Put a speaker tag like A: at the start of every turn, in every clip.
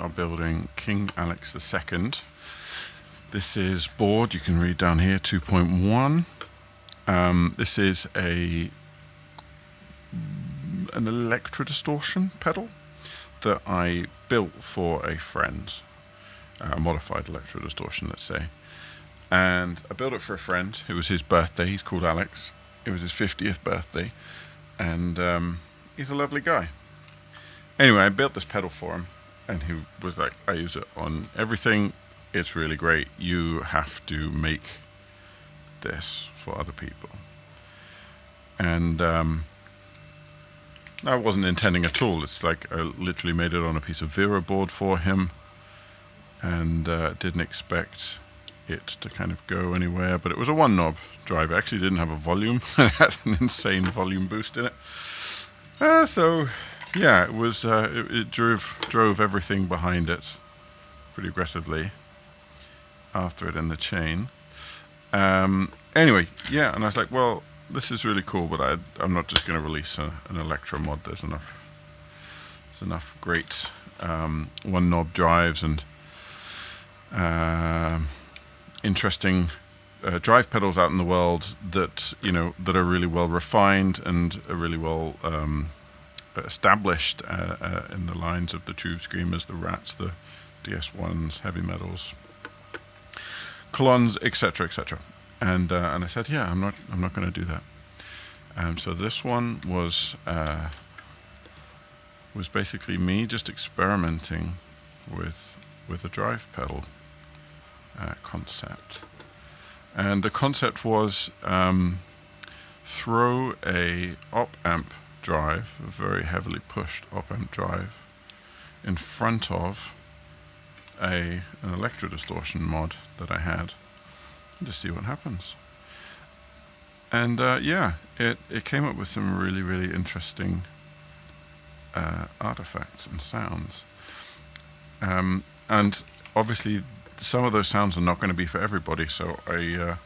A: are building King Alex II. This is board, you can read down here, 2.1. This is an electro distortion pedal that I built for a friend, a modified electro distortion, let's say. And I built it for a friend. It was his birthday. He's called Alex. It was his 50th birthday, and he's a lovely guy. Anyway, I built this pedal for him, and he was like, I use it on everything. It's really great. You have to make this for other people. And I wasn't intending at all. It's like I literally made it on a piece of Vero board for him, and didn't expect it to kind of go anywhere. But it was a one knob drive. It actually didn't have a volume. It had an insane volume boost in it. So yeah, it was it drove everything behind it pretty aggressively after it in the chain. Anyway, yeah, and I was like, well, this is really cool, but I'm not just going to release an electro mod. There's enough great one knob drives and interesting drive pedals out in the world that that are really well refined and are really well established in the lines of the Tube Screamers, the Rats, the DS1s, Heavy Metals, Colons, etc., etc. And I said, yeah, I'm not going to do that. So this one was basically me just experimenting with a drive pedal concept. And the concept was throw a op-amp drive, a very heavily pushed op-amp drive, in front of an electro distortion mod that I had, and just see what happens. And yeah, it came up with some really, really interesting artifacts and sounds. And obviously some of those sounds are not going to be for everybody, so I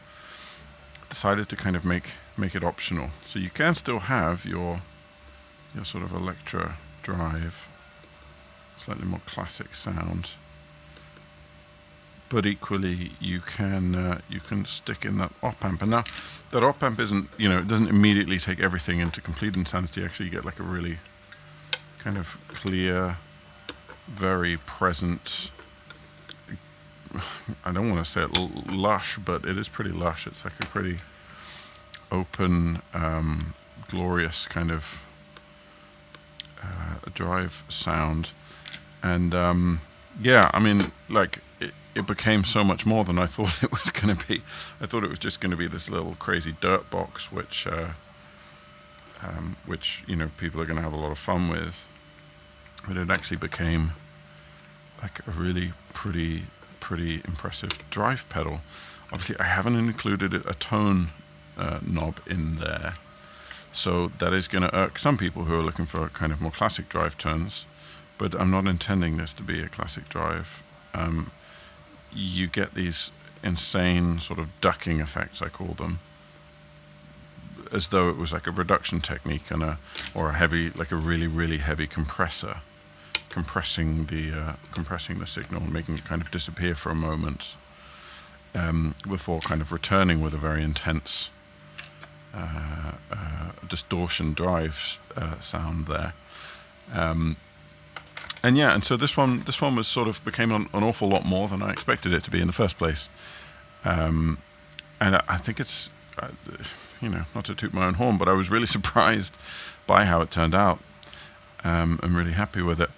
A: decided to kind of make it optional. So you can still have your sort of electro drive, slightly more classic sound, but equally you can stick in that op amp. And now that op amp isn't, it doesn't immediately take everything into complete insanity. Actually, you get like a really kind of clear, very present, I don't want to say it lush, but it is pretty lush. It's like a pretty open, glorious kind of drive sound. And yeah, I mean, like it became so much more than I thought it was going to be. I thought it was just going to be this little crazy dirt box, which people are going to have a lot of fun with. But it actually became like a really pretty impressive drive pedal. Obviously, I haven't included a tone knob in there, so that is going to irk some people who are looking for kind of more classic drive tones. But I'm not intending this to be a classic drive. You get these insane sort of ducking effects, I call them, as though it was like a reduction technique or a heavy, like a really, really heavy compressor, compressing the signal and making it kind of disappear for a moment before kind of returning with a very intense distortion drive sound there. And yeah, and so this one was sort of became an awful lot more than I expected it to be in the first place. And I think it's, not to toot my own horn, but I was really surprised by how it turned out. I'm really happy with it.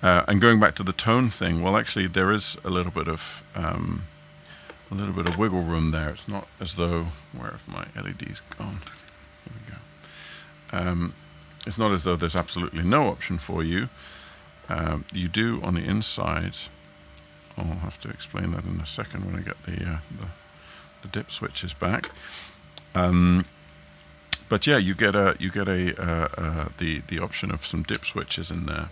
A: And going back to the tone thing, well, actually, there is a little bit of wiggle room there. It's not as though, where have my LEDs gone? Here we go. It's not as though there's absolutely no option for you. You do on the inside. I'll have to explain that in a second when I get the dip switches back. But yeah, you get the option of some dip switches in there,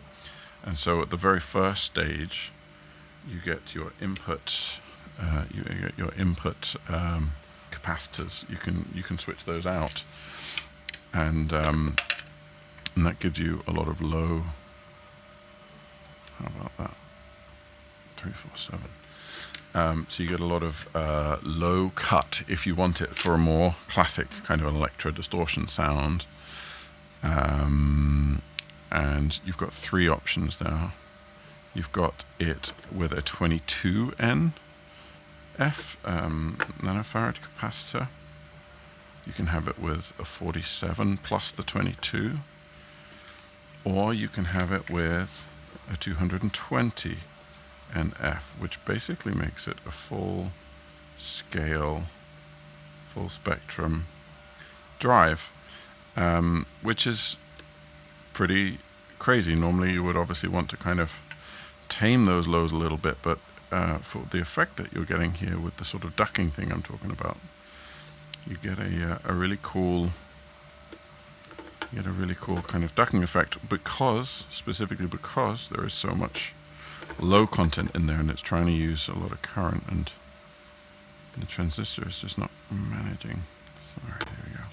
A: and so at the very first stage, you get your input. You get your input capacitors. You can switch those out, and that gives you a lot of low. How about that? 347. So you get a lot of low cut if you want it for a more classic kind of electro distortion sound. And you've got three options there. You've got it with a 22 NF nanofarad capacitor. You can have it with a 47 plus the 22, or you can have it with a 220 NF, which basically makes it a full scale, full spectrum drive, which is pretty crazy. Normally you would obviously want to kind of tame those lows a little bit, but for the effect that you're getting here with the sort of ducking thing I'm talking about, you get a really cool kind of ducking effect, specifically because there is so much low content in there, and it's trying to use a lot of current, and the transistor is just not managing. Sorry, there we go.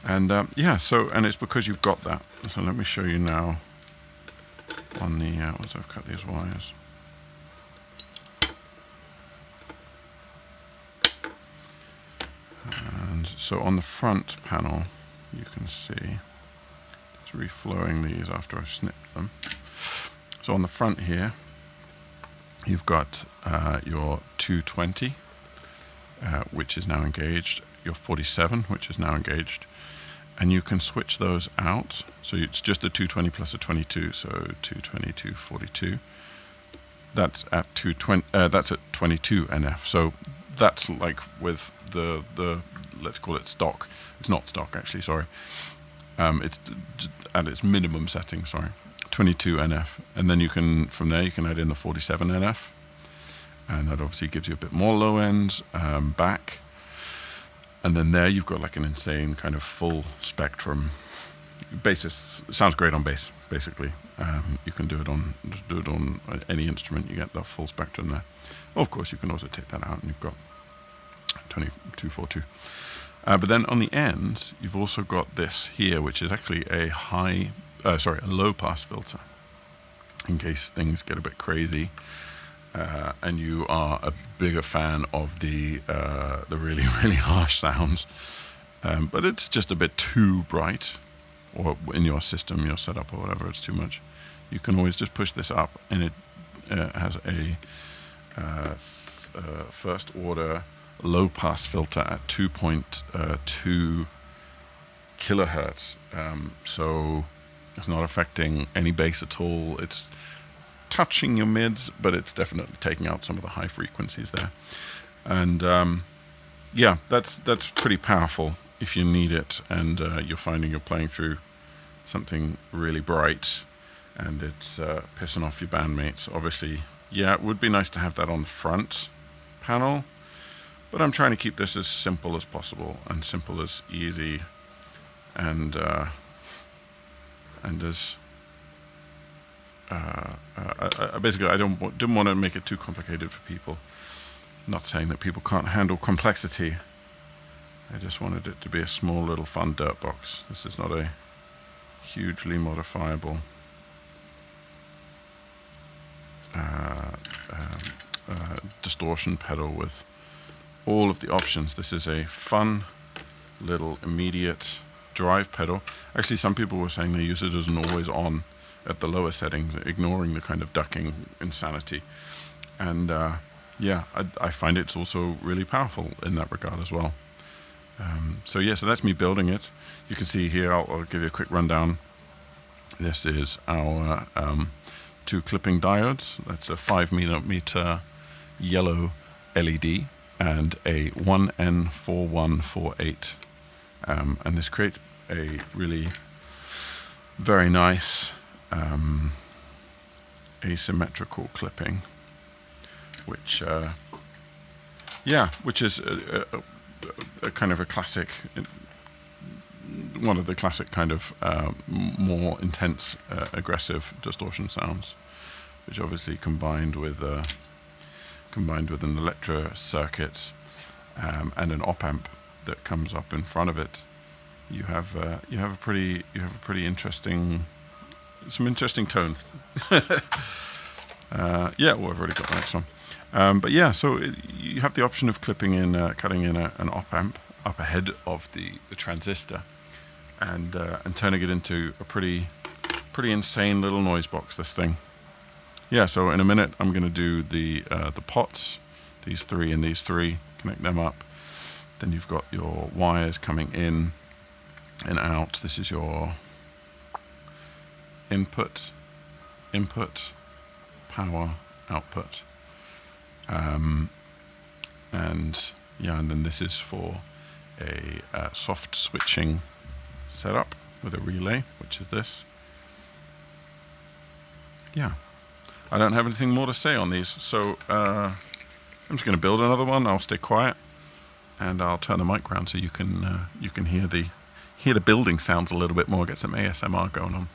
A: And and it's because you've got that. So let me show you now on the once I've cut these wires. And so on the front panel, you can see it's reflowing these after I've snipped them. So on the front here, you've got your 220, which is now engaged, your 47, which is now engaged, and you can switch those out. So it's just a 220 plus a 22, so 220, 242. That's at 220. That's at 22 NF. So that's like with the let's call it stock. It's not stock actually. Sorry. It's at its minimum setting. Sorry. 22 NF, and then from there you can add in the 47 NF, and that obviously gives you a bit more low ends back, and then there you've got like an insane kind of full spectrum bass. Sounds great on bass, basically. You can do it on any instrument. You get the full spectrum there. Well, of course you can also take that out and you've got 2242. But then on the ends you've also got this here, which is actually a a low pass filter, in case things get a bit crazy and you are a bigger fan of the really, really harsh sounds, but it's just a bit too bright, or in your system, your setup or whatever, it's too much. You can always just push this up, and it has a first order low pass filter at 2.2 kilohertz. So it's not affecting any bass at all. It's touching your mids, but it's definitely taking out some of the high frequencies there. And that's pretty powerful if you need it, and you're finding you're playing through something really bright and it's pissing off your bandmates. Obviously, it would be nice to have that on the front panel, but I'm trying to keep this as simple as possible and simple as easy, and as basically I didn't want to make it too complicated for people. Not saying that people can't handle complexity. I just wanted it to be a small little fun dirt box. This is not a hugely modifiable distortion pedal with all of the options. This is a fun little immediate drive pedal. Actually, some people were saying they use it as an always on at the lower settings, ignoring the kind of ducking insanity. And I find it's also really powerful in that regard as well. So that's me building it. You can see here, I'll give you a quick rundown. This is our 2 clipping diodes. That's a 5mm yellow LED and a 1N4148. And this creates a really very nice asymmetrical clipping, which is a kind of a classic, one of the classic kind of more intense, aggressive distortion sounds, which obviously combined with an electro circuit and an op amp that comes up in front of it, you have a pretty interesting, some interesting tones. Yeah, well, I've already got the next one. But yeah, so you have the option of clipping in, cutting in an op amp up ahead of the transistor, and turning it into a pretty insane little noise box. This thing. Yeah. So in a minute, I'm going to do the pots, these three and these three. Connect them up. Then you've got your wires coming in and out. This is your input, power, output. And yeah, and then this is for a soft switching setup with a relay, which is this. Yeah, I don't have anything more to say on these, so I'm just going to build another one. I'll stay quiet, and I'll turn the mic around so you can hear the building sounds a little bit more. Get some ASMR going on.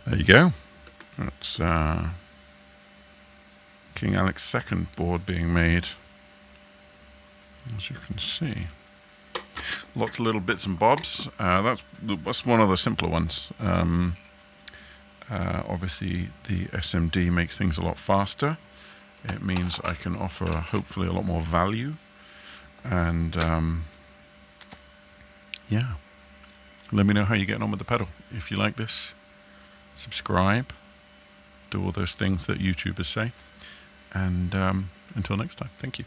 A: There you go. That's King Alex II board being made, as you can see. Lots of little bits and bobs. That's one of the simpler ones. Obviously, the SMD makes things a lot faster. It means I can offer hopefully a lot more value. And yeah, let me know how you're getting on with the pedal. If you like this, subscribe, do all those things that YouTubers say. And until next time, thank you.